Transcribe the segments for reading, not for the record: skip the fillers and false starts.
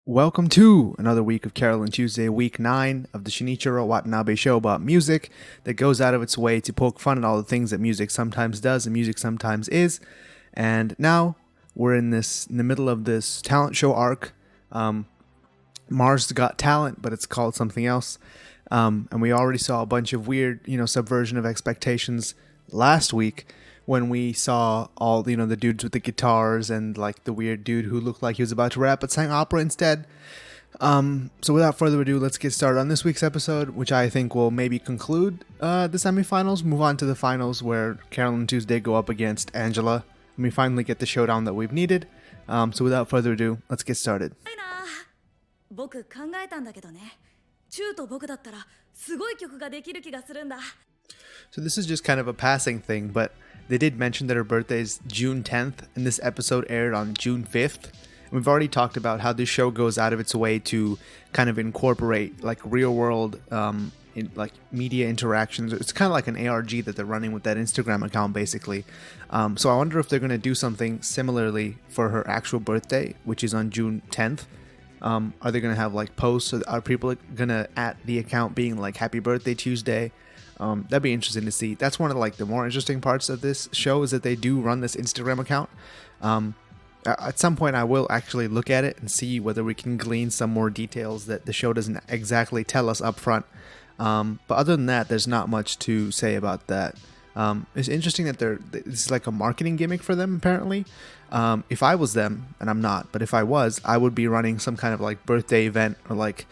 Welcome to another week of Carole Tuesday, week 9 of the Shinichiro Watanabe show about music that goes out of its way to poke fun at all the things that music sometimes does and music sometimes is. And now we're in the middle of this talent show arc. Mars Got Talent, but it's called something else. And we already saw a bunch of weird, subversion of expectations last week when we saw all, the dudes with the guitars and like the weird dude who looked like he was about to rap but sang opera instead. So without further ado, let's get started on this week's episode, which I think will maybe conclude the semifinals, move on to the finals where Carole Tuesday go up against Angela, and we finally get the showdown that we've needed. So without further ado, let's get started. So this is just kind of a passing thing, but they did mention that her birthday is June 10th, and this episode aired on June 5th. And we've already talked about how this show goes out of its way to kind of incorporate like real world media interactions. It's kind of like an ARG that they're running with that Instagram account, basically. So I wonder if they're going to do something similarly for her actual birthday, which is on June 10th. Are they going to have like posts? Or are people going to at the account being like Happy Birthday Tuesday? That'd be interesting to see. That's one of like the more interesting parts of this show is that they do run this Instagram account. At some point I will actually look at it and see whether we can glean some more details that the show doesn't exactly tell us up front. But other than that, there's not much to say about that. It's interesting that it's like a marketing gimmick for them, apparently. If I was them, and I'm not, but if I was, I would be running some kind of like birthday event or like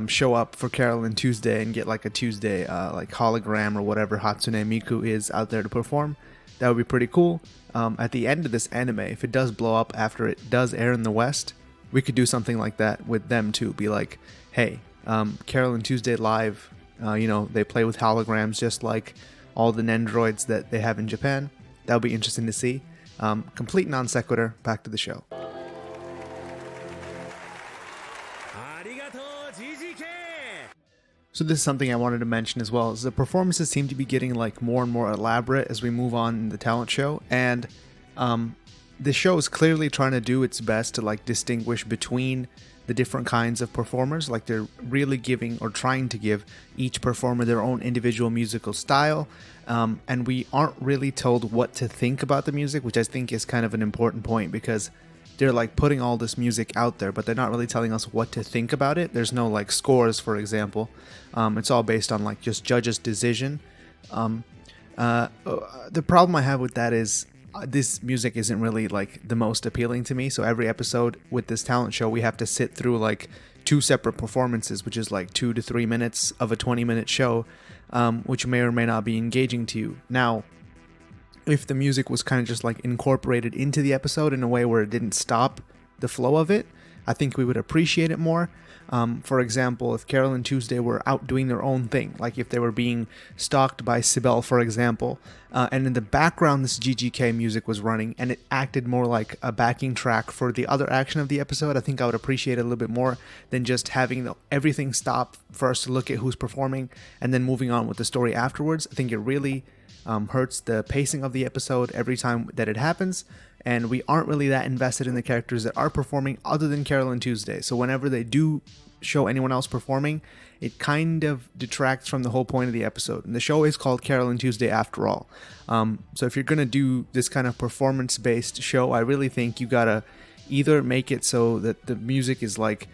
show up for Carole Tuesday and get like a Tuesday like hologram or whatever Hatsune Miku is out there to perform. That would be pretty cool. At the end of this anime, if it does blow up after it does air in the West, we could do something like that with them too. Be like, hey, Carole Tuesday live, they play with holograms just like all the Nendroids that they have in Japan. That would be interesting to see. Complete non sequitur, back to the show. So this is something I wanted to mention as well, is the performances seem to be getting like more and more elaborate as we move on in the talent show, and the show is clearly trying to do its best to like distinguish between the different kinds of performers. Like they're really giving or trying to give each performer their own individual musical style, and we aren't really told what to think about the music, which I think is kind of an important point, because they're like putting all this music out there, but they're not really telling us what to think about it. There's no like scores, for example. It's all based on like just judges' decision. The problem I have with that is this music isn't really like the most appealing to me. So every episode with this talent show, we have to sit through like 2 separate performances, which is like 2 to 3 minutes of a 20-minute show, which may or may not be engaging to you. Now, if the music was kind of just like incorporated into the episode in a way where it didn't stop the flow of it, I think we would appreciate it more. For example, if Carole Tuesday were out doing their own thing, like if they were being stalked by Sibel, for example, and in the background this GGK music was running and it acted more like a backing track for the other action of the episode, I think I would appreciate it a little bit more than just having everything stop for us to look at who's performing and then moving on with the story afterwards. I think it really hurts the pacing of the episode every time that it happens, and we aren't really that invested in the characters that are performing other than Carole Tuesday. So whenever they do show anyone else performing, it kind of detracts from the whole point of the episode. And the show is called Carole Tuesday after all. So if you're going to do this kind of performance-based show, I really think you gotta either make it so that the music is like,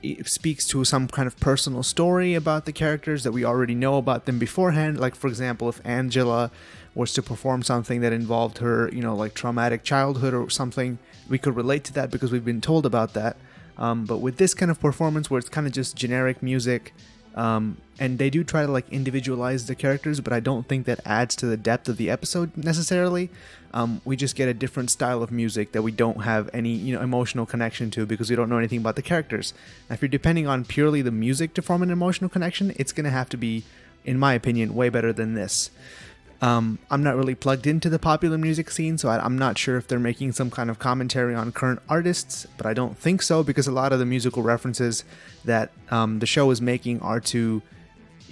it speaks to some kind of personal story about the characters that we already know about them beforehand. Like, for example, if Angela was to perform something that involved her, like traumatic childhood or something, we could relate to that because we've been told about that. But with this kind of performance where it's kind of just generic music, and they do try to like individualize the characters, but I don't think that adds to the depth of the episode necessarily. We just get a different style of music that we don't have any emotional connection to because we don't know anything about the characters. Now, if you're depending on purely the music to form an emotional connection, it's going to have to be, in my opinion, way better than this. I'm not really plugged into the popular music scene, so I'm not sure if they're making some kind of commentary on current artists, but I don't think so, because a lot of the musical references that the show is making are to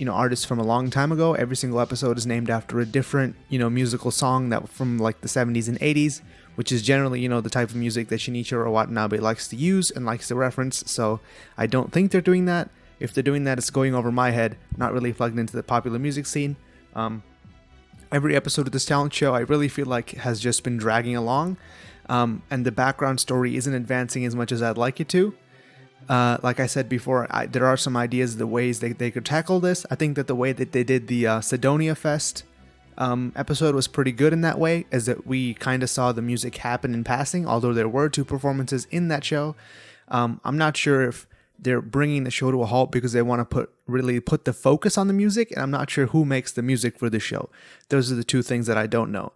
artists from a long time ago. Every single episode is named after a different, musical song that from like the 70s and 80s, which is generally, the type of music that Shinichiro Watanabe likes to use and likes to reference. So I don't think they're doing that. If they're doing that, it's going over my head, not really plugged into the popular music scene. Every episode of this talent show, I really feel like has just been dragging along, and the background story isn't advancing as much as I'd like it to. Like I said before, there are some ideas, the ways they could tackle this. I think that the way that they did the Sidonia Fest episode was pretty good in that way, as that we kind of saw the music happen in passing, although there were 2 performances in that show. I'm not sure if they're bringing the show to a halt because they want to put the focus on the music, and I'm not sure who makes the music for the show. Those are the 2 things that I don't know.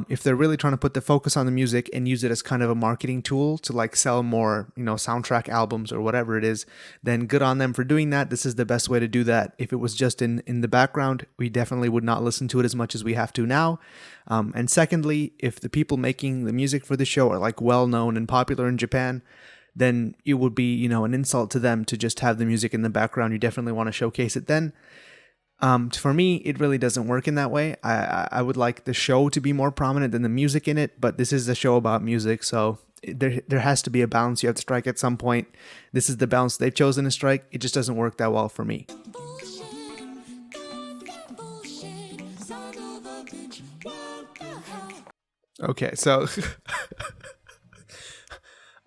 If they're really trying to put the focus on the music and use it as kind of a marketing tool to like sell more, soundtrack albums or whatever it is, then good on them for doing that. This is the best way to do that. If it was just in the background, we definitely would not listen to it as much as we have to now. And secondly, if the people making the music for the show are like well known and popular in Japan, then it would be, an insult to them to just have the music in the background. You definitely want to showcase it then. For me, it really doesn't work in that way. I would like the show to be more prominent than the music in it, but this is a show about music, so there has to be a balance you have to strike at some point. This is the balance they've chosen to strike. It just doesn't work that well for me. Okay, so...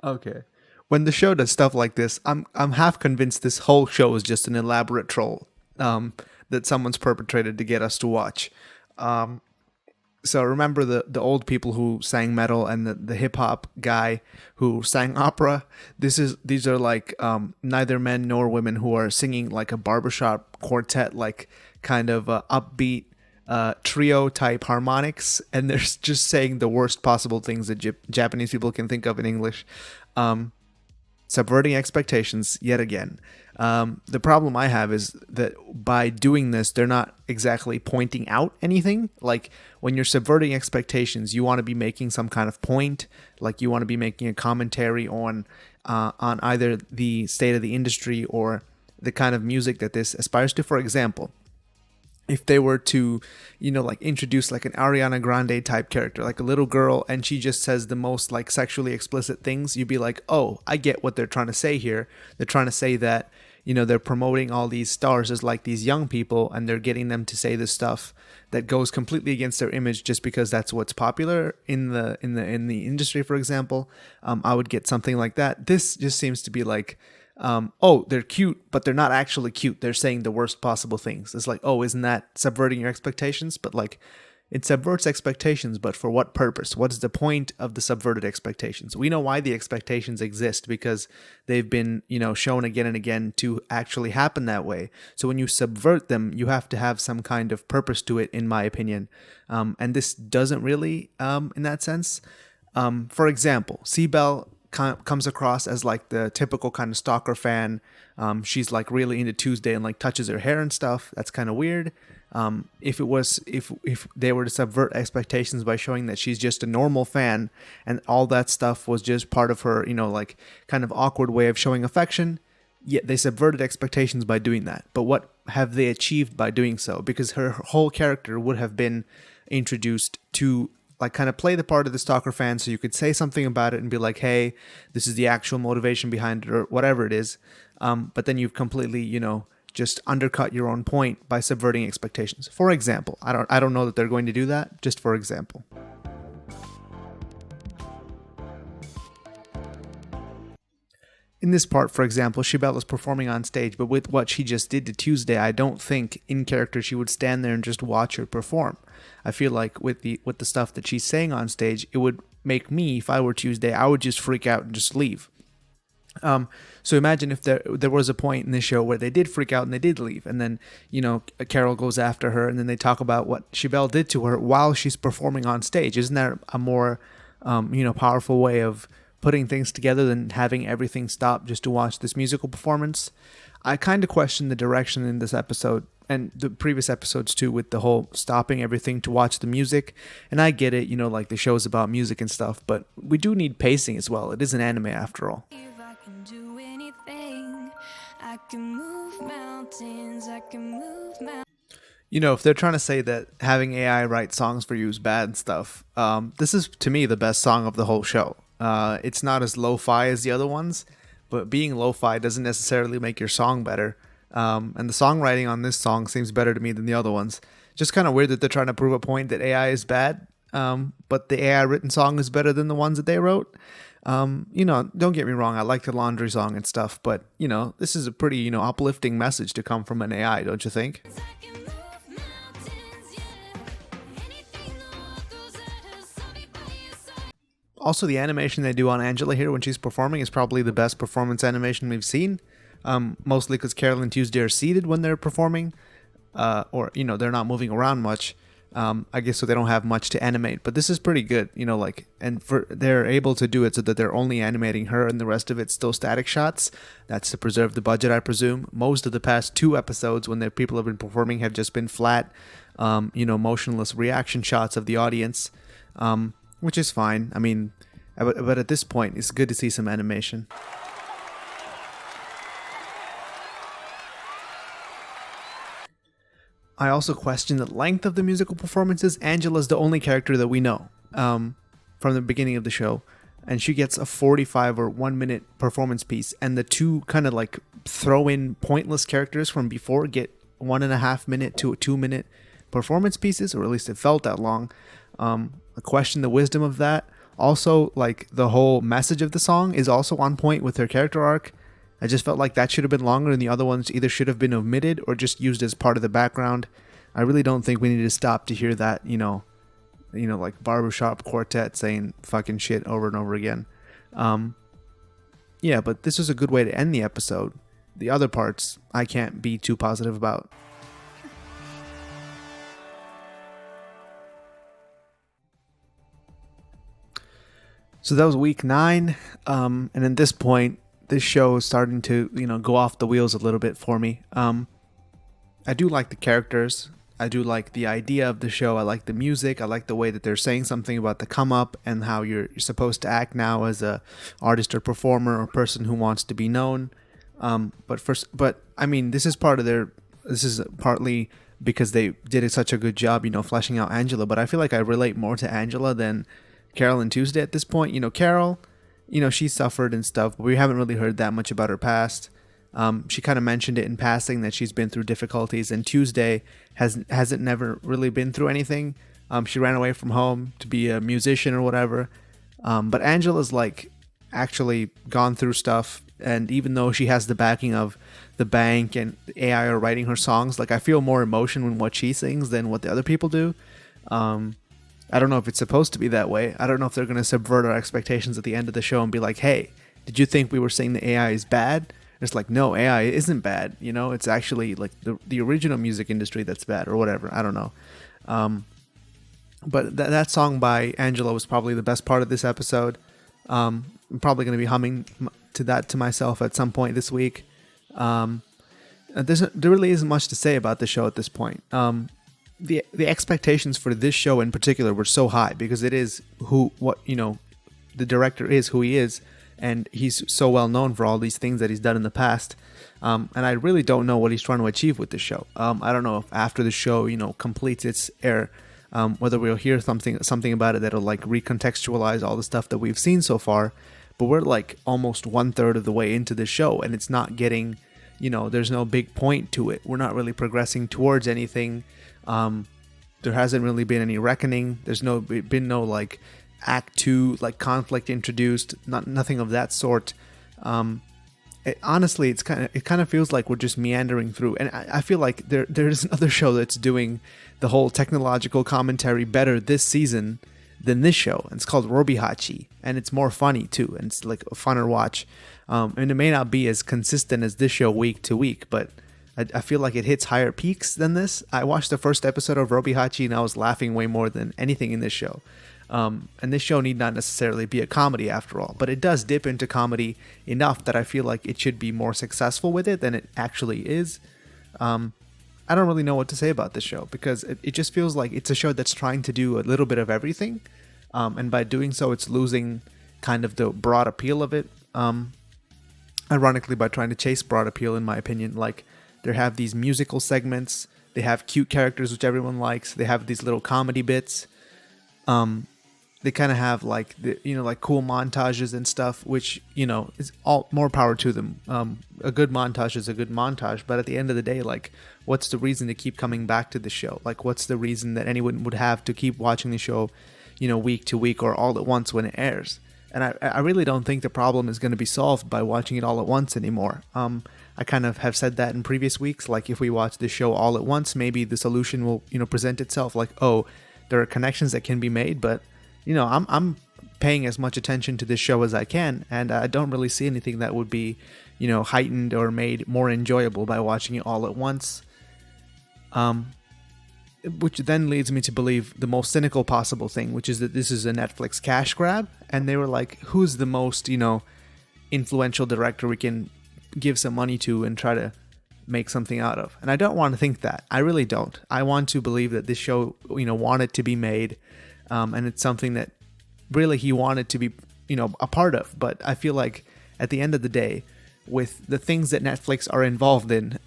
okay. When the show does stuff like this, I'm half convinced this whole show is just an elaborate troll that someone's perpetrated to get us to watch. So remember the old people who sang metal and the hip hop guy who sang opera? These are like neither men nor women who are singing like a barbershop quartet, like kind of upbeat trio type harmonics, and they're just saying the worst possible things that Japanese people can think of in English. Subverting expectations yet again. The problem I have is that by doing this, they're not exactly pointing out anything. Like when you're subverting expectations, you want to be making some kind of point. Like you want to be making a commentary on either the state of the industry or the kind of music that this aspires to. For example, if they were to, like introduce like an Ariana Grande type character, like a little girl, and she just says the most like sexually explicit things, you'd be like, oh, I get what they're trying to say here. They're trying to say that, they're promoting all these stars as like these young people, and they're getting them to say this stuff that goes completely against their image just because that's what's popular in the industry, for example. I would get something like that. This just seems to be like, oh, they're cute, but they're not actually cute. They're saying the worst possible things. It's like, oh, isn't that subverting your expectations? But like, it subverts expectations, but for what purpose? What is the point of the subverted expectations? We know why the expectations exist, because they've been, shown again and again to actually happen that way. So when you subvert them, you have to have some kind of purpose to it, in my opinion. And this doesn't really, in that sense. For example, Cbelle comes across as like the typical kind of stalker fan. She's like really into Tuesday and like touches her hair and stuff. That's kind of weird. If they were to subvert expectations by showing that she's just a normal fan and all that stuff was just part of her, like kind of awkward way of showing affection, yet they subverted expectations by doing that. But what have they achieved by doing so? Because her whole character would have been introduced to like kind of play the part of the stalker fan, so you could say something about it and be like, hey, this is the actual motivation behind it, or whatever it is. But then you've completely, just undercut your own point by subverting expectations. For example, I don't know that they're going to do that, just for example. In this part, for example, Shibelle is performing on stage, but with what she just did to Tuesday, I don't think in character she would stand there and just watch her perform. I feel like with the stuff that she's saying on stage, it would make me, if I were Tuesday, I would just freak out and just leave. So imagine if there was a point in this show where they did freak out and they did leave, and then Carole goes after her, and then they talk about what Shibelle did to her while she's performing on stage. Isn't that a more powerful way of putting things together than having everything stop just to watch this musical performance? I kind of question the direction in this episode and the previous episodes too, with the whole stopping everything to watch the music. And I get it, like the show's about music and stuff, but we do need pacing as well. It is an anime after all. If I can do it anything. I can move mountains, I can move mountains. You know, if they're trying to say that having AI write songs for you is bad and stuff, this is to me the best song of the whole show. It's not as lo-fi as the other ones, but being lo-fi doesn't necessarily make your song better. And the songwriting on this song seems better to me than the other ones. Just kind of weird that they're trying to prove a point that AI is bad, but the AI written song is better than the ones that they wrote. You know, don't get me wrong, I like the laundry song and stuff, but, you know, this is a pretty, you know, uplifting message to come from an AI, don't you think? I can move mountains, yeah. Anything the world throws at us, I'll be by your side. Also, the animation they do on Angela here when she's performing is probably the best performance animation we've seen. Mostly because Carole and Tuesday are seated when they're performing, or you know they're not moving around much. I guess so they don't have much to animate. But this is pretty good, you know, like, and they're able to do it so that they're only animating her and the rest of it's still static shots. That's to preserve the budget, I presume. Most of the past 2 episodes when the people have been performing have just been flat, you know, motionless reaction shots of the audience, which is fine. I mean, but at this point, it's good to see some animation. I also question the length of the musical performances. Angela's the only character that we know from the beginning of the show, and she gets a 45 or 1 minute performance piece, and the 2 kind of like throw in pointless characters from before get 1.5 minute to 2 minute performance pieces, or at least it felt that long. I question the wisdom of that. Also, like, the whole message of the song is also on point with her character arc. I just felt like that should have been longer, and the other ones either should have been omitted or just used as part of the background. I really don't think we need to stop to hear that, you know, like barbershop quartet saying fucking shit over and over again. Yeah, but this was a good way to end the episode. The other parts I can't be too positive about. So that was week 9, and at this point, this show is starting to, you know, go off the wheels a little bit for me. I do like the characters. I do like the idea of the show. I like the music. I like the way that they're saying something about the come up and how you're supposed to act now as a artist or performer or person who wants to be known. But I mean, this is partly because they did such a good job, you know, fleshing out Angela. But I feel like I relate more to Angela than Carole and Tuesday at this point. You know, Carole, you know, she suffered and stuff, but we haven't really heard that much about her past. She kind of mentioned it in passing that she's been through difficulties, and Tuesday hasn't never really been through anything. She ran away from home to be a musician or whatever. But Angela's like actually gone through stuff, and even though she has the backing of the bank and AI are writing her songs, like, I feel more emotion when what she sings than what the other people do. I don't know if it's supposed to be that way. I don't know if they're going to subvert our expectations at the end of the show and be like, hey, did you think we were saying the AI is bad? It's like, no, AI isn't bad. You know, it's actually like the original music industry that's bad or whatever. I don't know. But that song by Angela was probably the best part of this episode. I'm probably going to be humming to that to myself at some point this week. There really isn't much to say about the show at this point. The expectations for this show in particular were so high because it is the director is who he is, and he's so well known for all these things that he's done in the past. And I really don't know what he's trying to achieve with this show. I don't know if after the show, you know, completes its air, whether we'll hear something about it that'll like recontextualize all the stuff that we've seen so far. But we're like almost 1/3 of the way into the show, and it's not getting, you know, there's no big point to it. We're not really progressing towards anything. There hasn't really been any reckoning. There's been no like act 2 like conflict introduced. Nothing of that sort. Honestly, it kind of feels like we're just meandering through, and I feel like there's another show that's doing the whole technological commentary better this season than this show. And it's called Robihachi, and it's more funny too, and it's like a funner watch. And it may not be as consistent as this show week to week, but I feel like it hits higher peaks than this. I watched the first episode of Robihachi and I was laughing way more than anything in this show. And this show need not necessarily be a comedy after all, but it does dip into comedy enough that I feel like it should be more successful with it than it actually is. I don't really know what to say about this show because it just feels like it's a show that's trying to do a little bit of everything. And by doing so, it's losing kind of the broad appeal of it. ironically by trying to chase broad appeal, in my opinion. Like, they have these musical segments, they have cute characters which everyone likes, they have these little comedy bits. They kind of have like like cool montages and stuff, which is all more power to them. A good montage is a good montage, but at the end of the day, like, what's the reason to keep coming back to the show? Like, what's the reason that anyone would have to keep watching the show, week to week or all at once when it airs? And I really don't think the problem is going to be solved by watching it all at once anymore. I kind of have said that in previous weeks. Like, if we watch the show all at once, maybe the solution will present itself. Like, oh, there are connections that can be made, but I'm paying as much attention to this show as I can, and I don't really see anything that would be, heightened or made more enjoyable by watching it all at once. Which then leads me to believe the most cynical possible thing, which is that this is a Netflix cash grab, and they were like, who's the most, influential director we can give some money to and try to make something out of? And I don't want to think that. I really don't. I want to believe that this show, wanted to be made. And it's something that really he wanted to be, a part of. But I feel like at the end of the day, with the things that Netflix are involved in,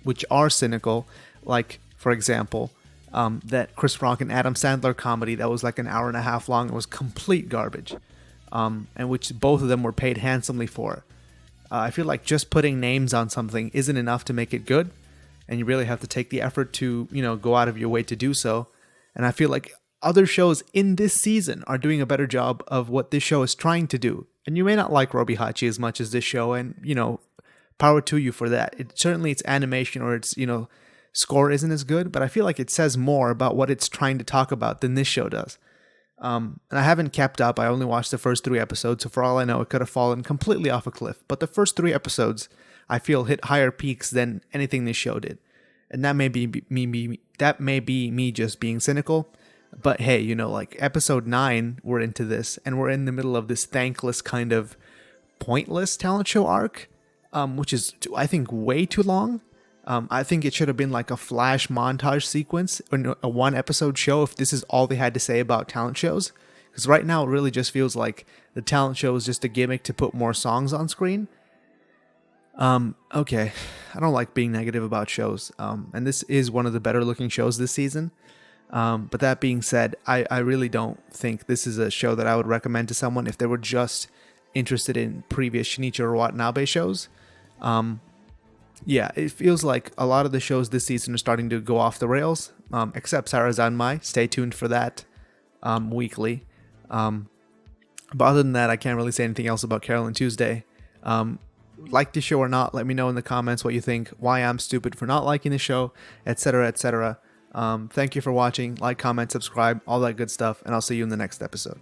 which are cynical, like, for example, that Chris Rock and Adam Sandler comedy that was like an hour and a half long and was complete garbage, and which both of them were paid handsomely for. I feel like just putting names on something isn't enough to make it good, and you really have to take the effort to, go out of your way to do so. And I feel like other shows in this season are doing a better job of what this show is trying to do. And you may not like Robi Hachi as much as this show, and, power to you for that. Certainly its animation or its, score isn't as good, but I feel like it says more about what it's trying to talk about than this show does. And I haven't kept up. I only watched the first 3 episodes, so for all I know, it could have fallen completely off a cliff. But the first 3 episodes, I feel, hit higher peaks than anything this show did. And that may be me just being cynical. But hey, like episode 9, we're into this, and we're in the middle of this thankless kind of pointless talent show arc, which is, I think, way too long. I think it should have been like a flash montage sequence or a 1-episode show if this is all they had to say about talent shows. Because right now it really just feels like the talent show is just a gimmick to put more songs on screen. Okay, I don't like being negative about shows, and this is one of the better looking shows this season. But that being said, I really don't think this is a show that I would recommend to someone if they were just interested in previous Shinichiro or Watanabe shows. Yeah, it feels like a lot of the shows this season are starting to go off the rails, except Sarazanmai. Stay tuned for that weekly. But other than that, I can't really say anything else about Carole Tuesday. Like the show or not, let me know in the comments what you think, why I'm stupid for not liking the show, etc., etc. Thank you for watching. Like, comment, subscribe, all that good stuff, and I'll see you in the next episode.